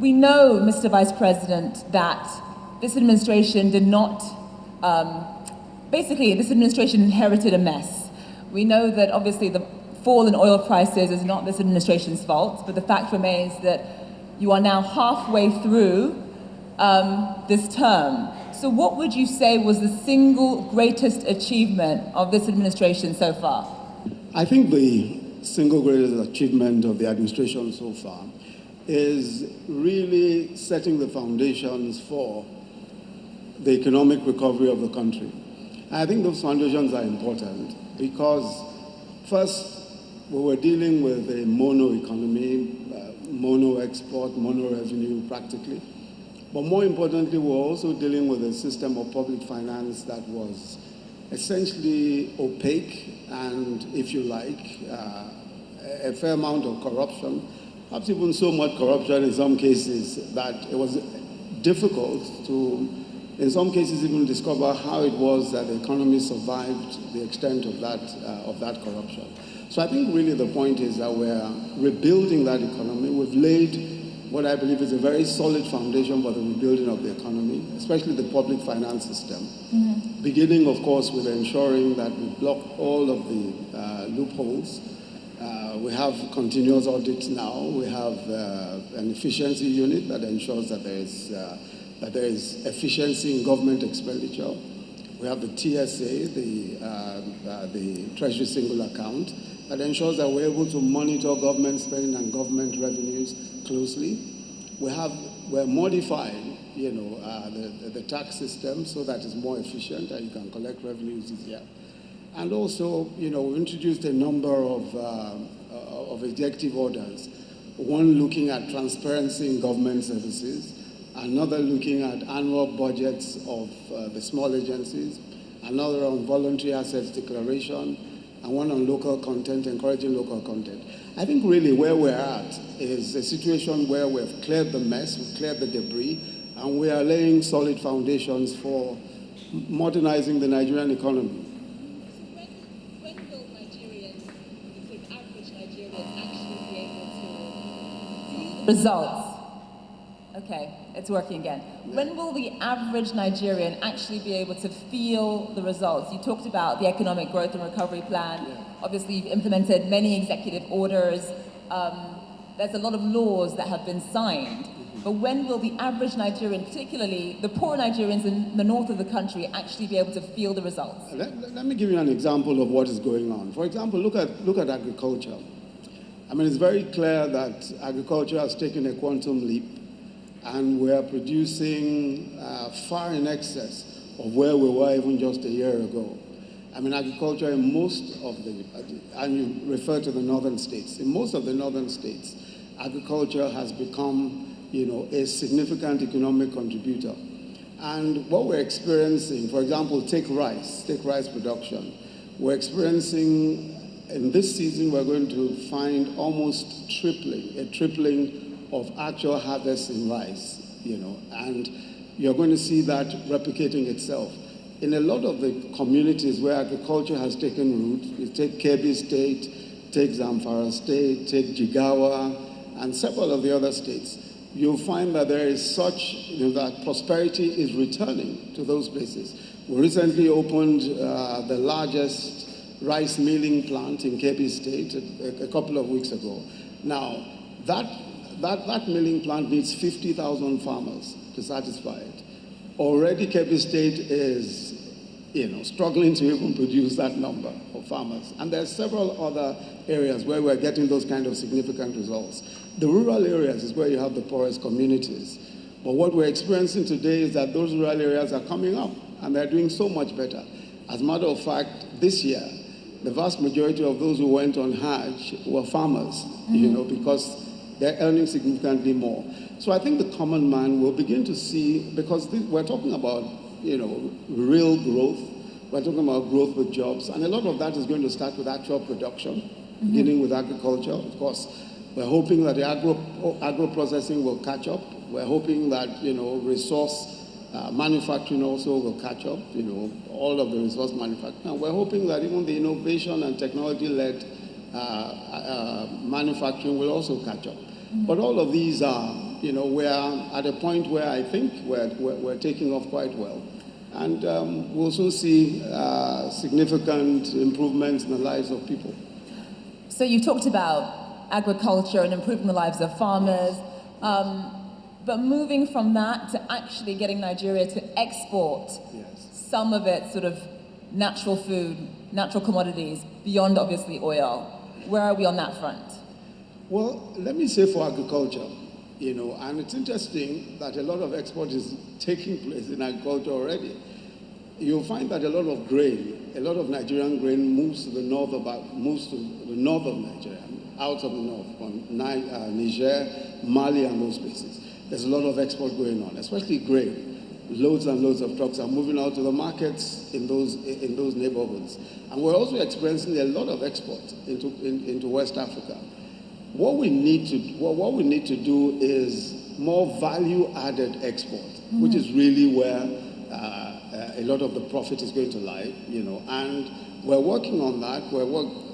We know, Mr. Vice President, that this administration did not, basically this administration inherited a mess. We know that obviously the fall in oil prices is not this administration's fault, but the fact remains that you are now halfway through this term. So what would you say was the single greatest achievement of this administration so far? I think the single greatest achievement of the administration so far is really setting the foundations for the economic recovery of the country. And I think those foundations are important because first, we were dealing with a mono economy, mono export, mono revenue practically. But more importantly, we're also dealing with a system of public finance that was essentially opaque and, if you like, a fair amount of corruption, perhaps even so much corruption in some cases that it was difficult to, in some cases, even discover how it was that the economy survived the extent of that corruption. So I think really the point is that we're rebuilding that economy. We've laid what I believe is a very solid foundation for the rebuilding of the economy, especially the public finance system. Beginning, of course, with ensuring that we block all of the loopholes. We have continuous audits now. We have an efficiency unit that ensures that there is efficiency in government expenditure. We have the TSA, the Treasury Single Account, that ensures that we're able to monitor government spending and government revenues closely. We're modifying, the tax system so that it's more efficient and you can collect revenues easier. And also, we've introduced a number of executive orders. One looking at transparency in government services, another looking at annual budgets of the small agencies, another on voluntary assets declaration, and one on local content, encouraging local content. I think really where we're at is a situation where we've cleared the mess, we've cleared the debris, and we are laying solid foundations for modernizing the Nigerian economy. When will Nigerians, you think average Nigerians, actually be able to see the results? Okay, it's working again. When will the average Nigerian actually be able to feel the results? You talked about the economic growth and recovery plan. Yeah. Obviously, you've implemented many executive orders. There's a lot of laws that have been signed. But when will the average Nigerian, particularly the poor Nigerians in the north of the country, actually be able to feel the results? Let me give you an example of what is going on. For example, look at agriculture. I mean, it's very clear that agriculture has taken a quantum leap, and we are producing far in excess of where we were even just a year ago. I mean, agriculture in most of and you refer to the northern states, in most of the northern states, agriculture has become, a significant economic contributor. And what we're experiencing, for example, take rice production. We're experiencing, in this season, we're going to find almost a tripling of actual harvests in rice, and you're going to see that replicating itself. In a lot of the communities where agriculture has taken root, you take Kebbi State, take Zamfara State, take Jigawa, and several of the other states, you'll find that there is such, that prosperity is returning to those places. We recently opened the largest rice milling plant in Kebbi State a couple of weeks ago. Now, that milling plant needs 50,000 farmers to satisfy it. Already Kebbi State is, struggling to even produce that number of farmers. And there are several other areas where we're getting those kind of significant results. The rural areas is where you have the poorest communities. But what we're experiencing today is that those rural areas are coming up, and they're doing so much better. As a matter of fact, this year, the vast majority of those who went on Hajj were farmers, because they're earning significantly more. So I think the common man will begin to see, because we're talking about, real growth. We're talking about growth with jobs. And a lot of that is going to start with actual production, beginning with agriculture. Of course, we're hoping that the agro-processing will catch up. We're hoping that, resource manufacturing also will catch up, all of the resource manufacturing. And we're hoping that even the innovation and technology-led manufacturing will also catch up. But all of these are we're at a point where I think we're taking off quite well. And we'll soon see significant improvements in the lives of people. So you talked about agriculture and improving the lives of farmers, but moving from that to actually getting Nigeria to export some of its sort of natural food, natural commodities, beyond obviously oil. Where are we on that front? Well, let me say for agriculture, and it's interesting that a lot of export is taking place in agriculture already. You'll find that a lot of grain, a lot of Nigerian grain moves to the north of Nigeria, out of the north, from Niger, Mali, and those places. There's a lot of export going on, especially grain. Loads and loads of trucks are moving out to the markets in those neighborhoods. And we're also experiencing a lot of export into West Africa. What we need to do is more value-added export, which is really where a lot of the profit is going to lie, and we're working on that.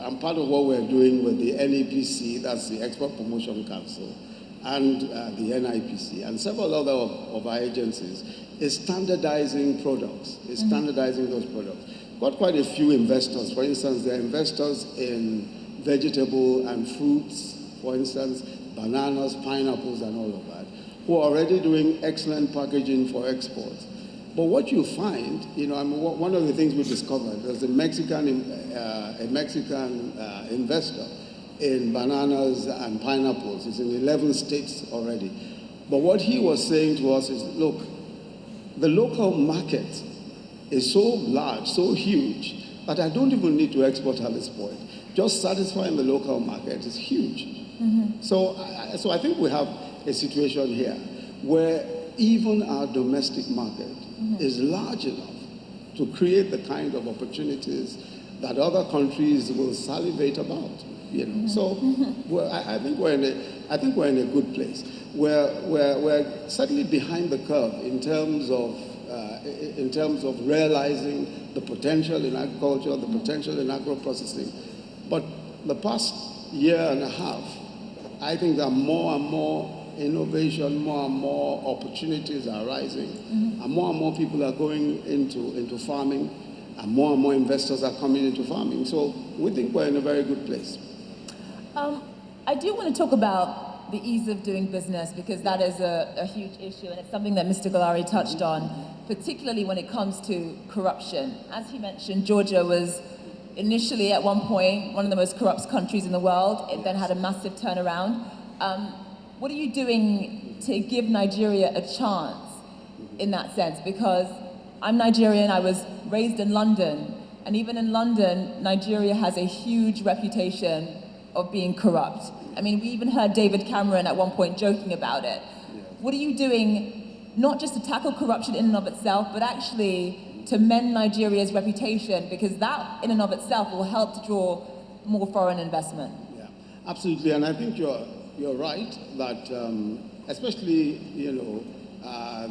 And part of what we're doing with the NEPC, that's the Export Promotion Council, and the NIPC, and several other of our agencies, is standardizing products, standardizing those products. Got quite a few investors. For instance, there are investors in vegetable and fruits, for instance, bananas, pineapples, and all of that, who are already doing excellent packaging for export. But what you find, one of the things we discovered, there's a Mexican investor in bananas and pineapples. It's in 11 states already. But what he was saying to us is, look, the local market is so large, so huge, that I don't even need to export at this point. Just satisfying the local market is huge. So I think we have a situation here where even our domestic market is large enough to create the kind of opportunities that other countries will salivate about. So I think we're in a good place. We're certainly behind the curve in terms of realizing the potential in agriculture, the potential in agro-processing. But the past year and a half, I think that more and more innovation, more and more opportunities are rising, and more people are going into farming, and more investors are coming into farming. So we think we're in a very good place. I do want to talk about the ease of doing business, because that is a huge issue, and it's something that Mr. Galari touched on, particularly when it comes to corruption. As he mentioned, Georgia was initially at one point one of the most corrupt countries in the world. It then had a massive turnaround. What are you doing to give Nigeria a chance in that sense? Because I'm Nigerian, I was raised in London, and even in London, Nigeria has a huge reputation of being corrupt. I mean, we even heard David Cameron at one point joking about it. What are you doing, not just to tackle corruption in and of itself, but actually to mend Nigeria's reputation? Because that in and of itself will help to draw more foreign investment. Yeah, absolutely, and I think you're right that especially,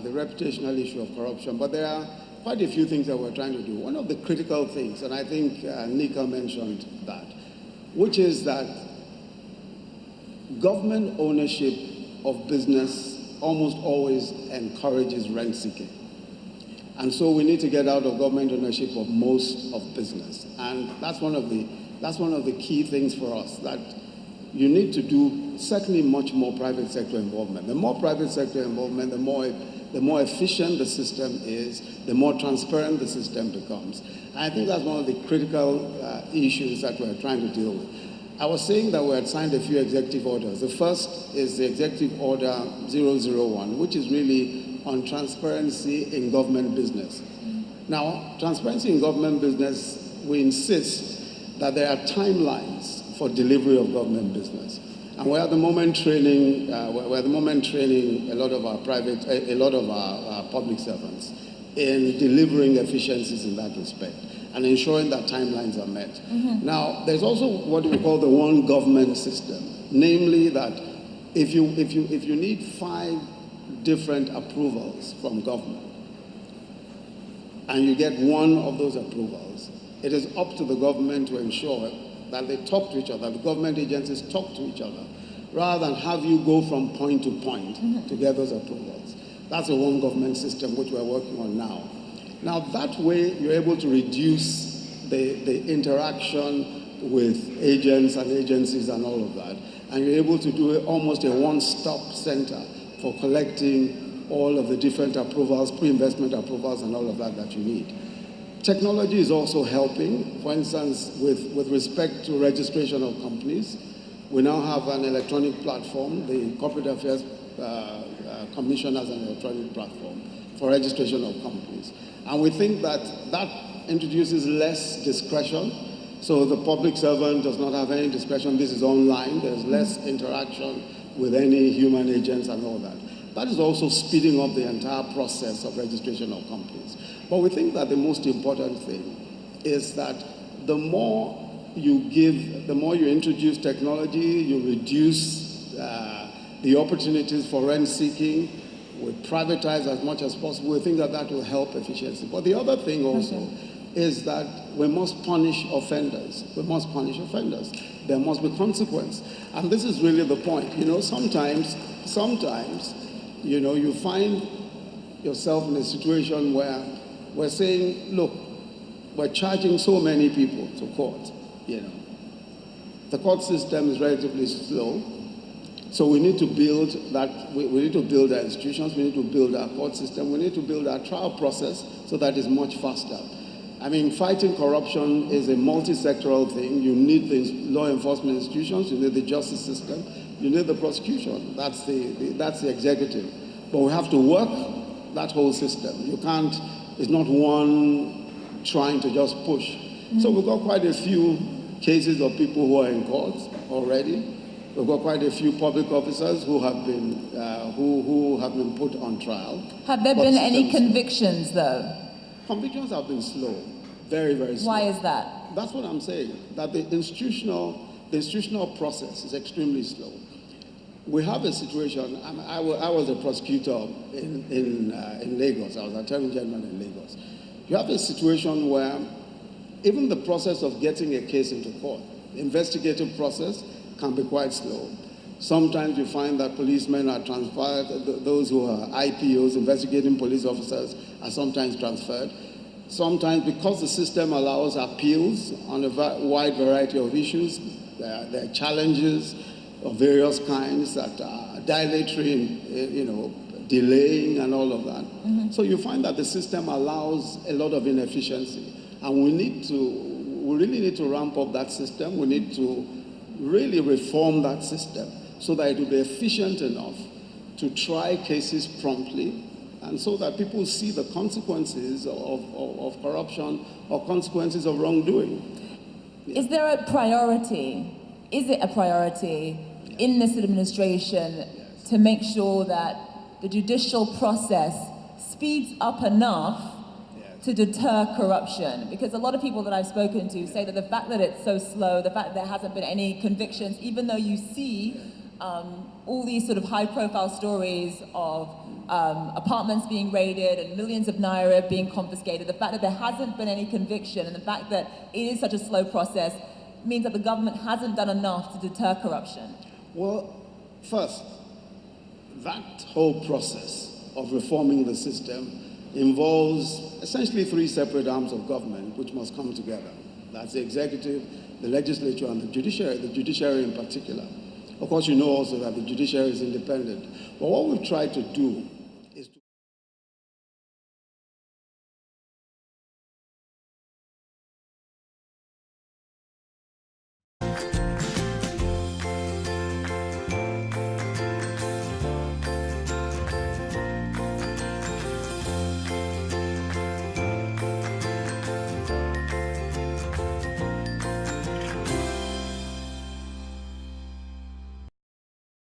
the reputational issue of corruption, but there are quite a few things that we're trying to do. One of the critical things, and I think Nika mentioned that, which is that government ownership of business almost always encourages rent seeking. And so we need to get out of government ownership of most of business. And that's one of the key things for us, that you need to do certainly much more private sector involvement. The more private sector involvement, the more efficient the system is, the more transparent the system becomes. And I think that's one of the critical issues that we're trying to deal with. I was saying that we had signed a few executive orders. The first is the Executive Order 001, which is really on transparency in government business. Now, transparency in government business, we insist that there are timelines for delivery of government business. And we're at the moment training a lot of our public servants in delivering efficiencies in that respect and ensuring that timelines are met. Now, there's also what we call the one government system, namely that if you need 5 different approvals from government and you get one of those approvals, it is up to the government to ensure that they talk to each other, the government agencies talk to each other, rather than have you go from point to point to get those approvals. That's a one government system which we're working on now. Now that way you're able to reduce the interaction with agents and agencies and all of that, and you're able to do almost a one-stop center for collecting all of the different approvals, pre-investment approvals and all of that you need. Technology is also helping. For instance, with respect to registration of companies, we now have an electronic platform. The Corporate Affairs Commission has an electronic platform for registration of companies. And we think that introduces less discretion. So the public servant does not have any discretion. This is online. There's less interaction with any human agents and all that. That is also speeding up the entire process of registration of companies. But we think that the most important thing is that the more you give, the more you introduce technology, you reduce the opportunities for rent seeking, we privatize as much as possible. We think that will help efficiency. But the other thing also is that we must punish offenders. We must punish offenders. There must be consequence. And this is really the point. Sometimes, you find yourself in a situation where we're saying, look, we're charging so many people to court, The court system is relatively slow. So we need to build that, we need to build our institutions, we need to build our court system, we need to build our trial process so that it's much faster. I mean, fighting corruption is a multi-sectoral thing. You need the law enforcement institutions, you need the justice system, you need the prosecution. That's the executive. But we have to work that whole system. You can't, it's not one trying to just push. So we've got quite a few cases of people who are in court already. We've got quite a few public officers who have been put on trial. Have there been any convictions, though? Convictions have been slow, very, very slow. Why is that? That's what I'm saying, that the institutional process is extremely slow. We have a situation, I was a prosecutor in Lagos. I was attorney general in Lagos. You have a situation where even the process of getting a case into court, the investigative process, can be quite slow. Sometimes you find that policemen are transferred, those who are IPOs, investigating police officers, are sometimes transferred. Sometimes, because the system allows appeals on a wide variety of issues, there are challenges of various kinds that are dilatory, delaying and all of that. So you find that the system allows a lot of inefficiency. And we really need to ramp up that system. We need to really reform that system so that it will be efficient enough to try cases promptly and so that people see the consequences of corruption or consequences of wrongdoing. Is there a priority? Is it a priority in this administration to make sure that the judicial process speeds up enough to deter corruption? Because a lot of people that I've spoken to say that the fact that it's so slow, the fact that there hasn't been any convictions, even though you see all these sort of high-profile stories of apartments being raided and millions of naira being confiscated, the fact that there hasn't been any conviction and the fact that it is such a slow process means that the government hasn't done enough to deter corruption. Well, first, that whole process of reforming the system involves essentially three separate arms of government which must come together. That's the executive, the legislature, and the judiciary in particular. Of course, you know also that the judiciary is independent. But what we've tried to do